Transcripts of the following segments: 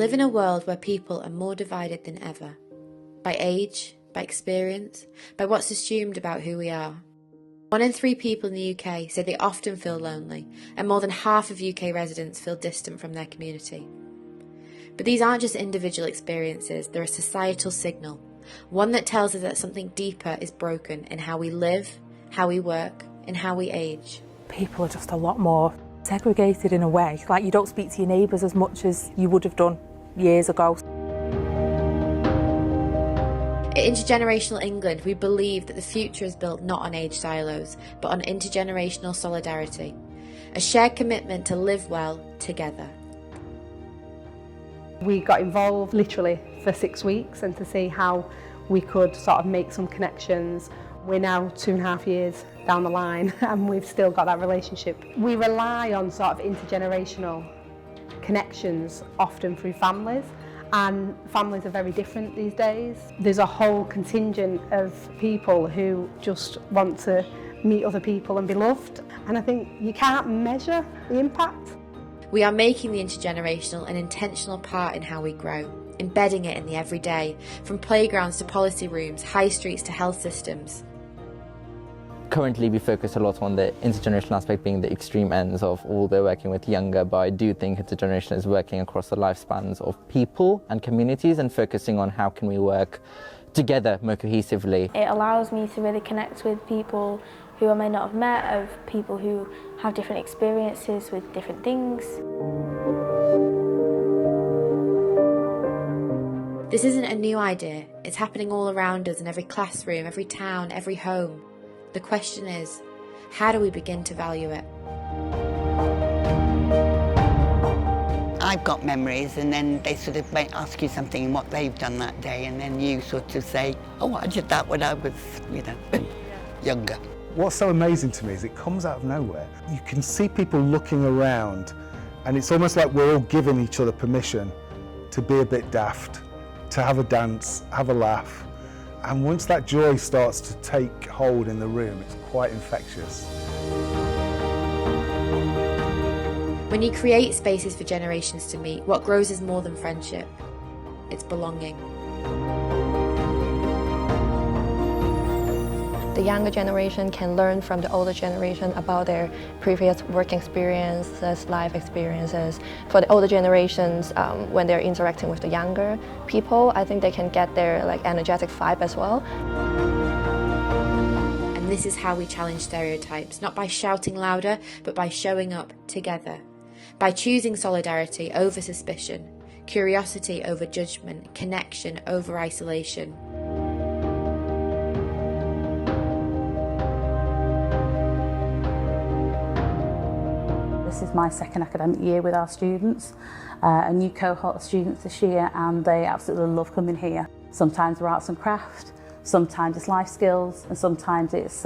live in a world where people are more divided than ever. By age, by experience, by what's assumed about who we are. 1 in 3 people in the UK say they often feel lonely, and more than half of UK residents feel distant from their community. But these aren't just individual experiences, they're a societal signal, one that tells us that something deeper is broken in how we live, how we work, and how we age. People are just a lot more segregated in a way, like you don't speak to your neighbours as much as you would have done years ago. At Intergenerational England, we believe that the future is built not on age silos, but on intergenerational solidarity, a shared commitment to live well together. We got involved literally for 6 weeks and to see how we could sort of make some connections. We're now 2.5 years down the line and we've still got that relationship. We rely on sort of intergenerational connections often through families, and families are very different these days. There's a whole contingent of people who just want to meet other people and be loved, and I think you can't measure the impact. We are making the intergenerational an intentional part in how we grow, embedding it in the everyday, from playgrounds to policy rooms, high streets to health systems. Currently we focus a lot on the intergenerational aspect being the extreme ends of all they're working with younger, but I do think intergenerational is working across the lifespans of people and communities and focusing on how can we work together more cohesively. It allows me to really connect with people who I may not have met, of people who have different experiences with different things. This isn't a new idea, it's happening all around us in every classroom, every town, every home. The question is, how do we begin to value it? I've got memories, and then they sort of might ask you something and what they've done that day, and then you sort of say, oh, I did that when I was, younger. What's so amazing to me is it comes out of nowhere. You can see people looking around, and it's almost like we're all giving each other permission to be a bit daft, to have a dance, have a laugh. And once that joy starts to take hold in the room, it's quite infectious. When you create spaces for generations to meet, what grows is more than friendship. It's belonging. The younger generation can learn from the older generation about their previous work experiences, life experiences. For the older generations, when they're interacting with the younger people, I think they can get their energetic vibe as well. And this is how we challenge stereotypes, not by shouting louder, but by showing up together. By choosing solidarity over suspicion, curiosity over judgment, connection over isolation. This is my second academic year with our students, a new cohort of students this year, and they absolutely love coming here. Sometimes we're arts and craft, sometimes it's life skills, and sometimes it's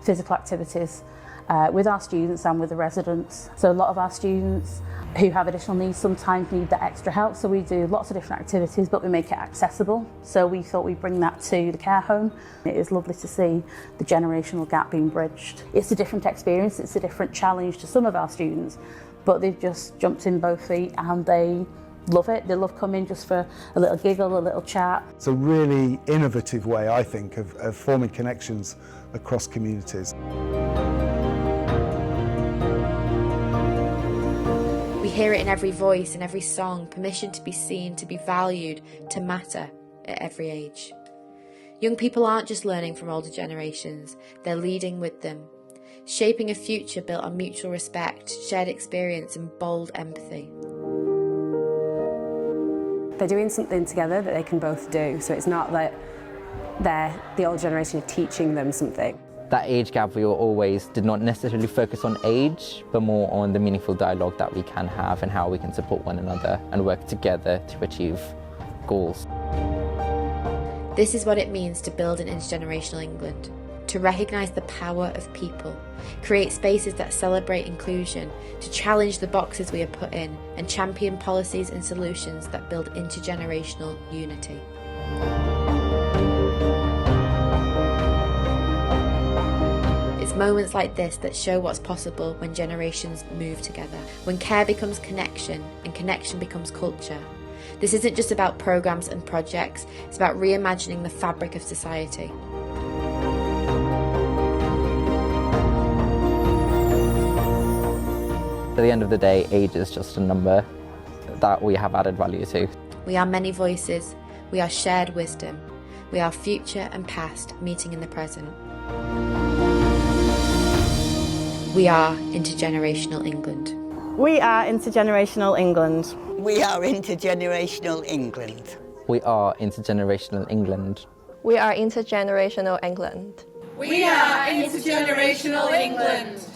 physical activities with our students and with the residents. So a lot of our students who have additional needs sometimes need that extra help, so we do lots of different activities, but we make it accessible. So we thought we'd bring that to the care home. It is lovely to see the generational gap being bridged. It's a different experience, it's a different challenge to some of our students, but they've just jumped in both feet and they love it. They love coming just for a little giggle, a little chat. It's a really innovative way, I think, of forming connections across communities. We hear it in every voice, in every song, permission to be seen, to be valued, to matter at every age. Young people aren't just learning from older generations, they're leading with them, shaping a future built on mutual respect, shared experience and bold empathy. They're doing something together that they can both do, so it's not that the older generation are teaching them something. That age gap we always did not necessarily focus on age, but more on the meaningful dialogue that we can have and how we can support one another and work together to achieve goals. This is what it means to build an intergenerational England, to recognise the power of people, create spaces that celebrate inclusion, to challenge the boxes we are put in, and champion policies and solutions that build intergenerational unity. It's moments like this that show what's possible when generations move together, when care becomes connection and connection becomes culture, This isn't just about programmes and projects, it's about reimagining the fabric of society. At the end of the day, age is just a number that we have added value to. We are many voices, we are shared wisdom, we are future and past meeting in the present. We are Intergenerational England. We are Intergenerational England. We are Intergenerational England. We are Intergenerational England. We are Intergenerational England. We are Intergenerational England.